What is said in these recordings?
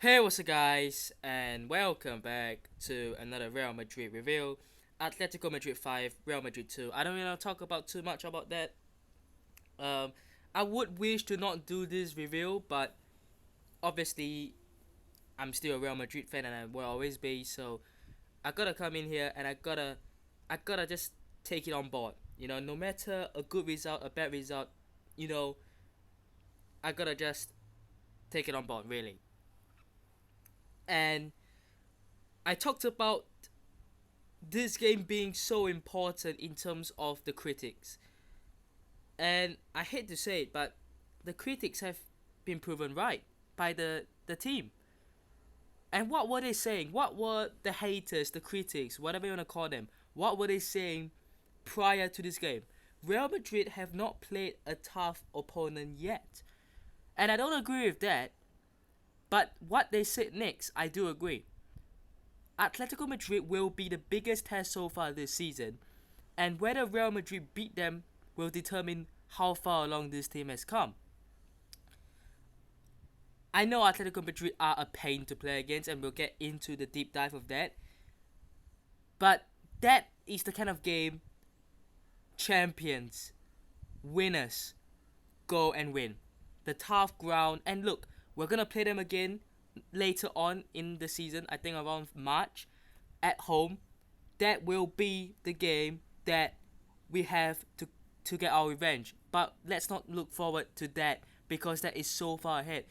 Hey, what's up, guys, and welcome back to another Real Madrid review. Atletico Madrid 5, Real Madrid 2. I don't really talk about too much about that. Um, I would wish to not do this review, but obviously, I'm still a Real Madrid fan and I will always be, so I gotta come in here and I gotta just take it on board. No matter a good result, a bad result, you know, I gotta just take it on board, really. And I talked about this game being so important in terms of the critics. And I hate to say it, but the critics have been proven right by the team. And what were they saying? What were the haters, the critics, whatever you want to call them, what were they saying prior to this game? Real Madrid have not played a tough opponent yet. And I don't agree with that, but what they said next, I do agree. Atletico Madrid will be the biggest test so far this season, and whether Real Madrid beat them will determine how far along this team has come. I know Atletico Madrid are a pain to play against, and we'll get into the deep dive of that. But that is the kind of game champions, winners, go and win. The tough ground, and look, we're gonna play them again later on in the season. I think around March, at home. That will be the game that we have to get our revenge. But let's not look forward to that because that is so far ahead.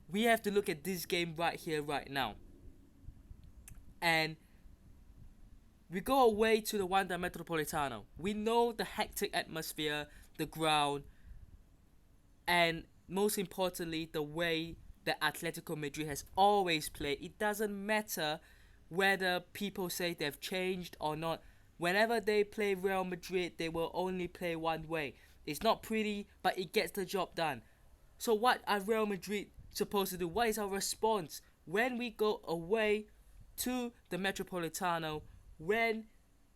We have to look at this game right here, right now. And we go away to the Wanda Metropolitano. We know the hectic atmosphere, the ground, and most importantly, the way that Atletico Madrid has always played. It doesn't matter whether people say they've changed or not. Whenever they play Real Madrid, they will only play one way. It's not pretty, but it gets the job done. So what are Real Madrid supposed to do? What is our response when we go away to the Metropolitano? When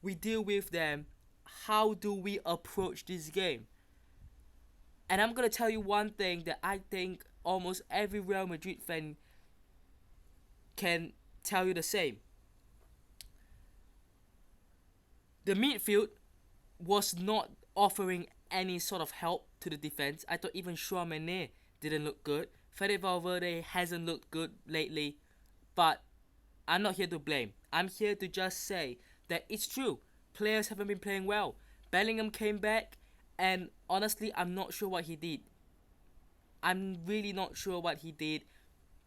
we deal with them, how do we approach this game? And I'm gonna tell you one thing that I think almost every Real Madrid fan can tell you the same. The midfield was not offering any sort of help to the defense. I thought even Chouameni didn't look good. Fede Valverde hasn't looked good lately, but I'm not here to blame. I'm here to just say that it's true. Players haven't been playing well. Bellingham came back, and honestly, I'm not sure what he did. I'm really not sure what he did,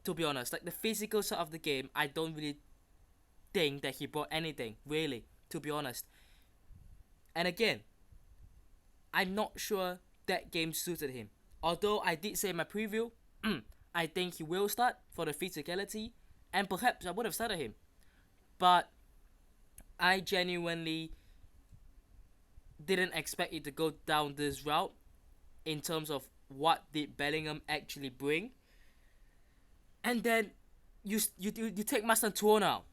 to be honest. Like the physical side of the game, I don't really think that he brought anything, really, to be honest. And again, I'm not sure that game suited him. Although I did say in my preview, I think he will start for the physicality, and perhaps I would have started him. But I genuinely didn't expect it to go down this route in terms of what did Bellingham actually bring. And then you take Mastantuono out.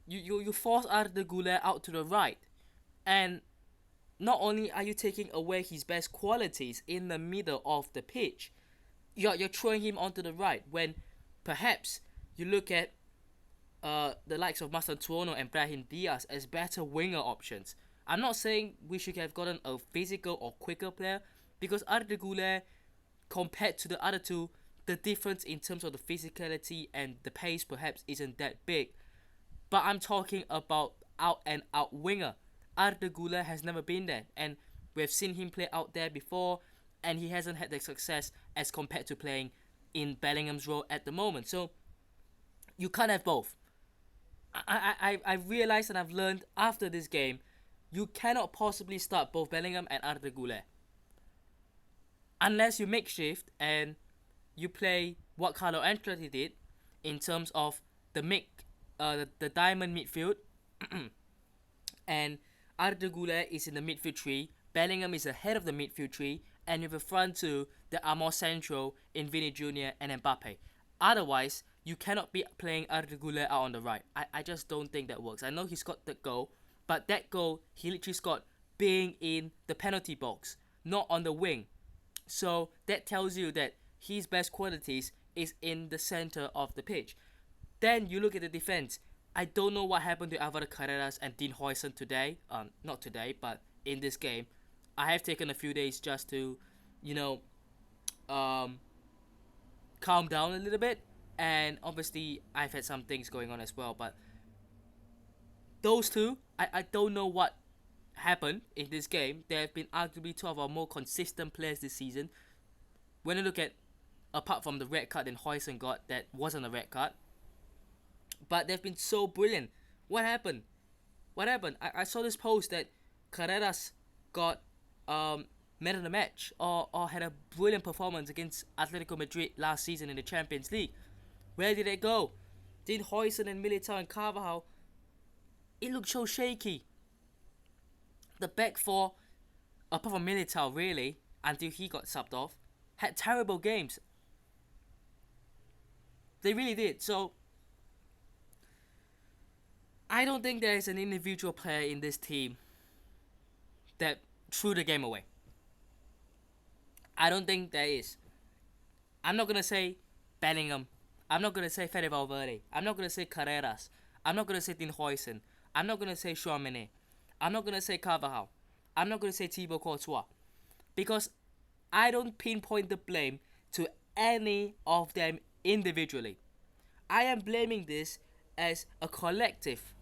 You force Arda Güler out to the right. And not only are you taking away his best qualities in the middle of the pitch, you're throwing him onto the right when perhaps you look at the likes of Mastantuono and Brahim Diaz as better winger options. I'm not saying we should have gotten a physical or quicker player because Arda Güler, compared to the other two, the difference in terms of the physicality and the pace perhaps isn't that big. But I'm talking about out and out winger. Arda Güler has never been there, and we've seen him play out there before, and he hasn't had the success as compared to playing in Bellingham's role at the moment. So you can't have both. I realized and I've learned after this game, you cannot possibly start both Bellingham and Arda Güler unless you make shift and you play what Carlo Ancelotti did in terms of the diamond midfield, and Arda Güler is in the midfield tree, Bellingham is ahead of the midfield tree, and with the front two that are more central in Vini Jr. and Mbappe. Otherwise, you cannot be playing Arda Güler out on the right. I just don't think that works. I know he scored that goal, but that goal he literally scored being in the penalty box, not on the wing. So that tells you that his best qualities is in the center of the pitch. Then you look at the defense. I don't know what happened to Alvaro Carreras and Dean Huijsen today. Not today, but in this game. I have taken a few days just to, you know, um, calm down a little bit. And obviously, I've had some things going on as well. But those two, I don't know what happened in this game. They have been arguably two of our more consistent players this season. When you look at, apart from the red card that Huijsen got, that wasn't a red card. But they've been so brilliant. What happened? What happened? I saw this post that Carreras got man of the match or had a brilliant performance against Atletico Madrid last season in the Champions League. Where did it go? Did Huijsen and Militao and Carvajal, it looked so shaky. The back four, apart from Militao really, until he got subbed off, had terrible games. They really did. So I don't think there is an individual player in this team that threw the game away. I don't think there is. I'm not going to say Bellingham. I'm not going to say Fede Valverde. I'm not going to say Carreras. I'm not going to say Dean Huijsen. I'm not going to say Chouameni. I'm not going to say Carvajal. I'm not going to say Thibaut Courtois. Because I don't pinpoint the blame to any of them individually. I am blaming this as a collective.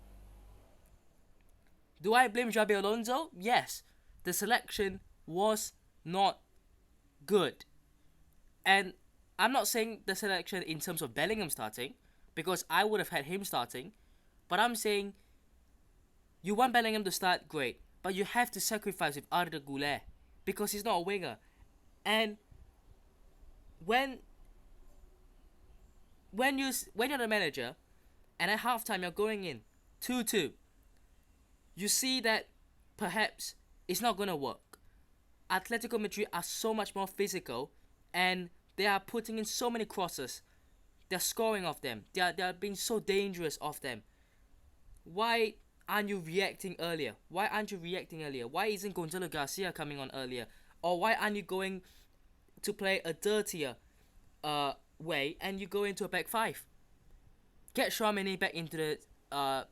Do I blame Xabi Alonso? Yes. The selection was not good. And I'm not saying the selection in terms of Bellingham starting, because I would have had him starting. But I'm saying you want Bellingham to start, great. But you have to sacrifice with Arda Güler because he's not a winger. And when you're the manager and at halftime you're going in 2-2, you see that perhaps it's not going to work. Atletico Madrid are so much more physical and they are putting in so many crosses. They're scoring off them. They are being so dangerous off them. Why aren't you reacting earlier? Why isn't Gonzalo Garcia coming on earlier? Or why aren't you going to play a dirtier way and you go into a back five? Get Chouameni back into the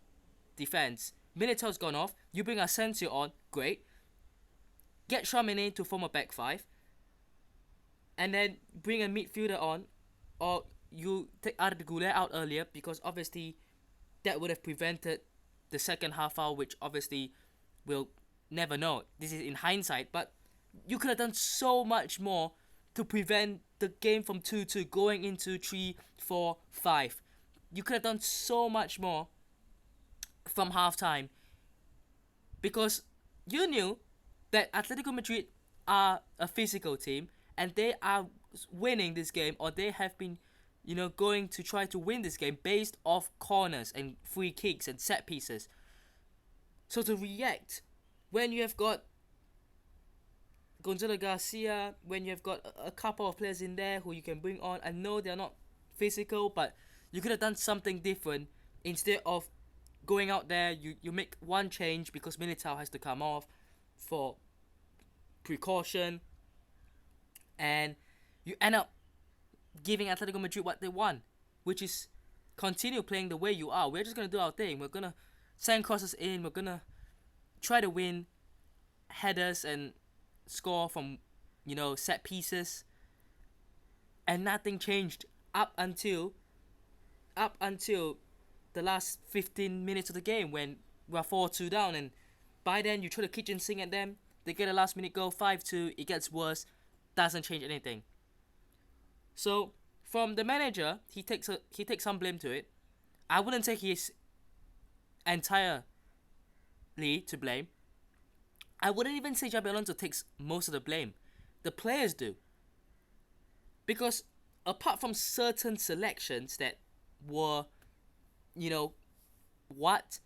defense. Militao's gone off. You bring Asensio on. Great. Get Chouameni to form a back five. And then bring a midfielder on. Or you take Arda Güler out earlier because obviously that would have prevented the second half foul, which obviously we'll never know. This is in hindsight. But you could have done so much more to prevent the game from 2-2 going into 3-4-5. You could have done so much more from halftime because you knew that Atletico Madrid are a physical team and they are winning this game, or they have been, going to try to win this game based off corners and free kicks and set pieces. So to react when you have got Gonzalo Garcia, when you have got a couple of players in there who you can bring on, I know they're not physical, but you could have done something different instead of going out there. You make one change because Militao has to come off for precaution, and you end up giving Atletico Madrid what they want, which is continue playing the way you are. We're just going to do our thing. We're going to send crosses in. We're going to try to win headers and score from, set pieces. And nothing changed up until the last 15 minutes of the game when we're 4-2 down. And by then, you throw the kitchen sink at them. They get a last minute goal, 5-2. It gets worse. Doesn't change anything. So from the manager, he takes some blame to it. I wouldn't say he is entirely to blame. I wouldn't even say Xabi Alonso takes most of the blame. The players do. Because apart from certain selections that were, what?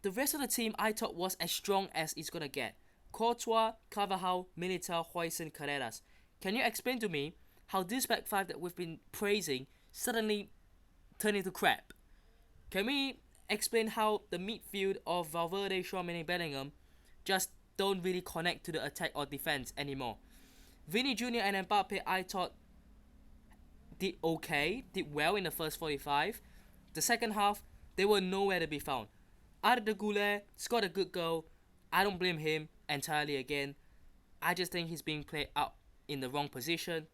The rest of the team I thought was as strong as it's going to get. Courtois, Carvajal, Militao, Huijsen, Carreras. Can you explain to me how this back five that we've been praising suddenly turned into crap? Can we explain how the midfield of Valverde, Chouameni, Bellingham just don't really connect to the attack or defense anymore? Vini Jr. and Mbappe, I thought, did okay, did well in the first 45. The second half, they were nowhere to be found. Arda Güler scored a good goal. I don't blame him entirely again. I just think he's being played out in the wrong position.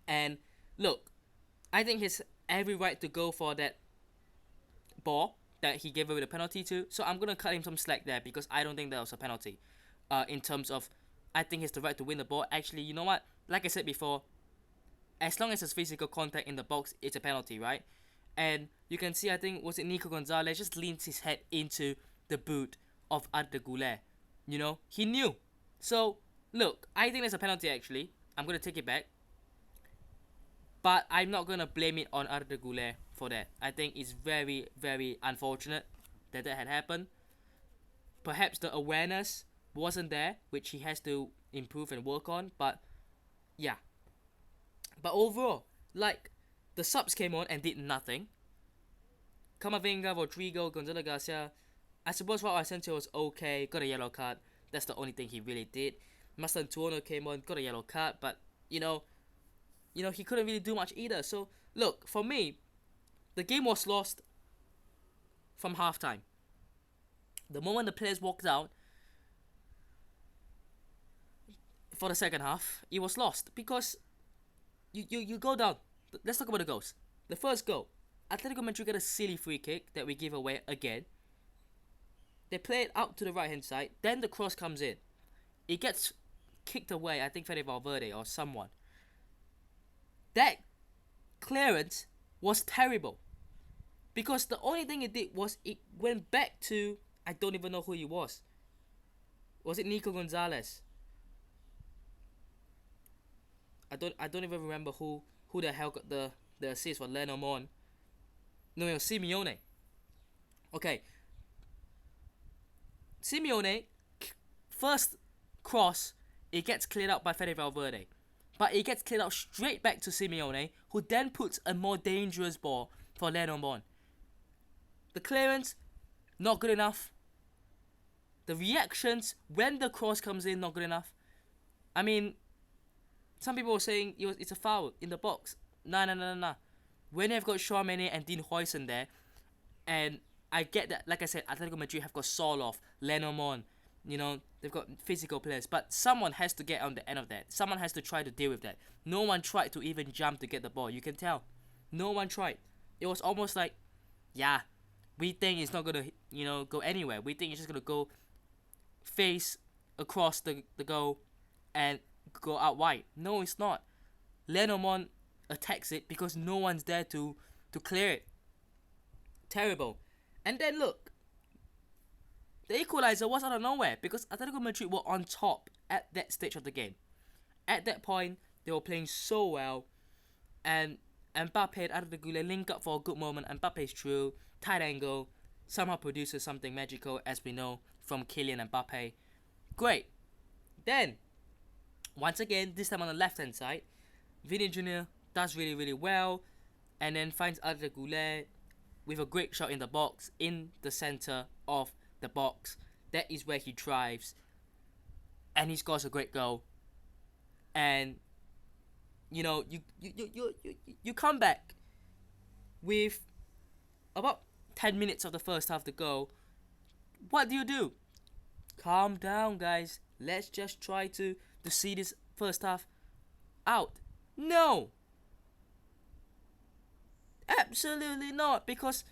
And look, I think he's every right to go for that ball that he gave away the penalty to. So I'm gonna cut him some slack there because I don't think that was a penalty. In terms of, I think he's the right to win the ball. Actually, you know what? Like I said before, as long as there's physical contact in the box, it's a penalty, right? And you can see, I think, was it Nico Gonzalez just leans his head into the boot of Arda Güler. You know, he knew. So, look, I think there's a penalty actually. I'm going to take it back. But I'm not going to blame it on Arda Güler for that. I think it's very, very unfortunate that that had happened. Perhaps the awareness wasn't there, which he has to improve and work on. But, yeah. But overall, like, the subs came on and did nothing. Camavinga, Rodrigo, Gonzalo Garcia. I suppose Raul Asensio was okay, got a yellow card. That's the only thing he really did. Mastantuono came on, got a yellow card, but you know, he couldn't really do much either. So look, for me, the game was lost from halftime. The moment the players walked out for the second half, it was lost because you go down. Let's talk about the goals. The first goal, Atletico Madrid got a silly free kick that we give away again. They play it out to the right hand side. Then the cross comes in. It gets kicked away. I think Fede Valverde or someone. That clearance was terrible. Because the only thing it did was it went back to, I don't even know who he was. Was it Nico Gonzalez? I don't even remember who the hell got the assist for Lenormand. No, it was Simeone. Okay. Simeone, first cross, it gets cleared out by Fede Valverde. But it gets cleared out straight back to Simeone, who then puts a more dangerous ball for Lenormand. The clearance, not good enough. The reactions when the cross comes in, not good enough. I mean, some people were saying it's a foul in the box. Nah. When they've got Tchouaméni and Dean Huijsen there, and I get that, like I said, Atletico Madrid have got Soloff, Lenormand, they've got physical players, but someone has to get on the end of that. Someone has to try to deal with that. No one tried to even jump to get the ball. You can tell. No one tried. It was almost like, yeah, we think it's not going to, go anywhere. We think it's just going to go face across the goal and go out wide. No, it's not. Lenormand attacks it because no one's there to clear it. Terrible. And then look, the equalizer was out of nowhere because Atletico Madrid were on top at that stage of the game. At that point, they were playing so well, and Mbappe and Arda Güler link up for a good moment. Mbappe's through, tight angle, somehow produces something magical, as we know from Kylian Mbappe. Great. Then, once again, this time on the left-hand side, Vini Jr. does really, really well, and then finds Arda Güler with a great shot in the box, in the center of the box. That is where he thrives, and he scores a great goal. And you come back with about 10 minutes of the first half to go. What do? Calm down, guys. Let's just try to see this first half out. No, absolutely not, because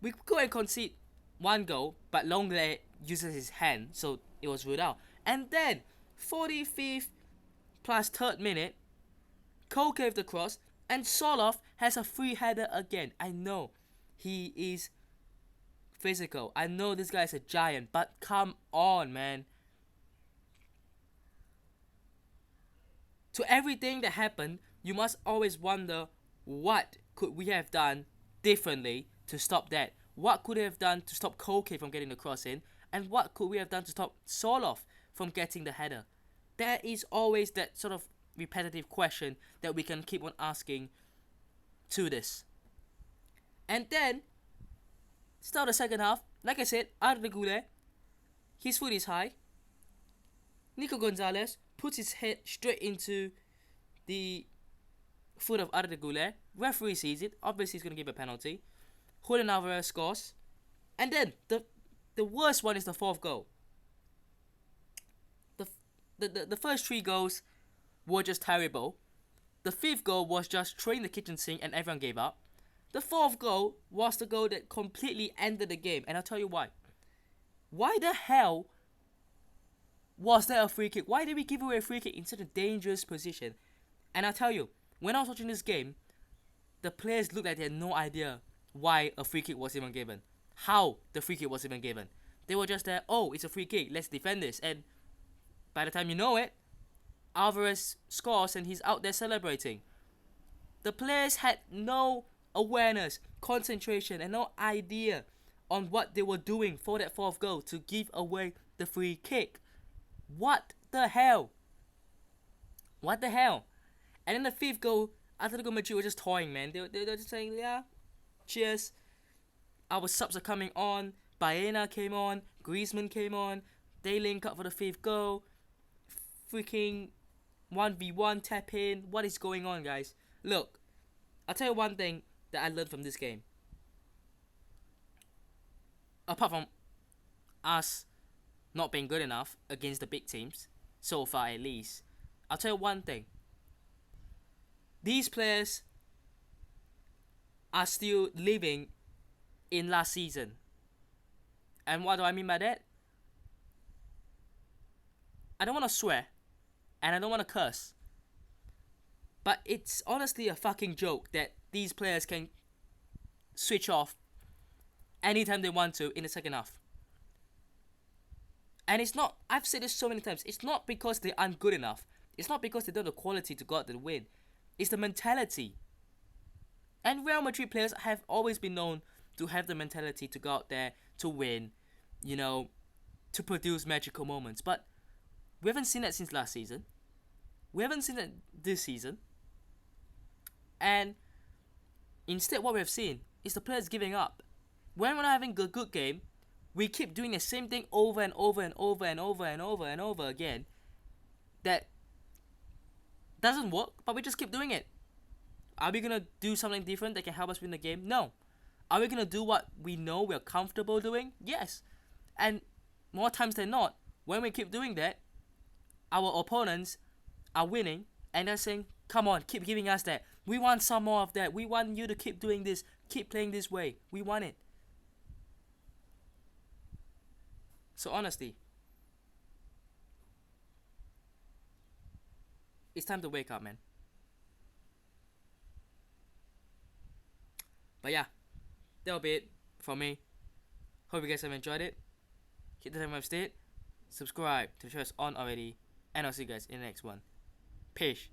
we go and concede one goal, but Longley uses his hand, so it was ruled out. And then 45th plus 3rd minute, Cole gave the cross, and Soloff has a free header again. I know he is physical. I know this guy is a giant, but come on, man. To everything that happened, you must always wonder, what could we have done differently to stop that? What could we have done to stop Koke from getting the cross in? And what could we have done to stop Soloff from getting the header? There is always that sort of repetitive question that we can keep on asking to this. And then, start the second half. Like I said, Arda Güler, his foot is high. Nico Gonzalez puts his head straight into the foot of Atletico. Referee sees it. Obviously, he's gonna give a penalty. Julian Alvarez scores, and then the worst one is the fourth goal. The first three goals were just terrible. The fifth goal was just throwing the kitchen sink and everyone gave up. The fourth goal was the goal that completely ended the game, and I'll tell you why. Why the hell was there a free kick? Why did we give away a free kick in such a dangerous position? And I'll tell you, when I was watching this game, the players looked like they had no idea why a free kick was even given. How the free kick was even given. They were just there, oh, it's a free kick, let's defend this. And by the time you know it, Alvarez scores and he's out there celebrating. The players had no awareness, concentration, and no idea on what they were doing for that fourth goal to give away the free kick. What the hell? What the hell? And then the fifth goal, Atletico Madrid were just toying, man. They were just saying, yeah, cheers. Our subs are coming on. Baena came on. Griezmann came on. They link up for the fifth goal. Freaking 1v1 tap in. What is going on, guys? Look, I'll tell you one thing that I learned from this game. Apart from us not being good enough against the big teams, so far at least, I'll tell you one thing. These players are still living in last season. And what do I mean by that? I don't want to swear, and I don't want to curse, but it's honestly a fucking joke that these players can switch off anytime they want to in the second half. And it's not, I've said this so many times, it's not because they aren't good enough. It's not because they don't have the quality to go out and win. It's the mentality. And Real Madrid players have always been known to have the mentality to go out there, to win, you know, to produce magical moments. But we haven't seen that since last season. We haven't seen that this season. And instead what we have seen is the players giving up. When we're not having a good game, we keep doing the same thing over and over and over and over and over and over again. That doesn't work, but we just keep doing it. Are we going to do something different that can help us win the game? No. Are we going to do what we know we're comfortable doing? Yes. And more times than not, when we keep doing that, our opponents are winning and they're saying, come on, keep giving us that. We want some more of that. We want you to keep doing this, keep playing this way. We want it. So honestly, it's time to wake up, man. But yeah, that'll be it from me. Hope you guys have enjoyed it. Hit the time state. Subscribe to the show on already. And I'll see you guys in the next one. Peace.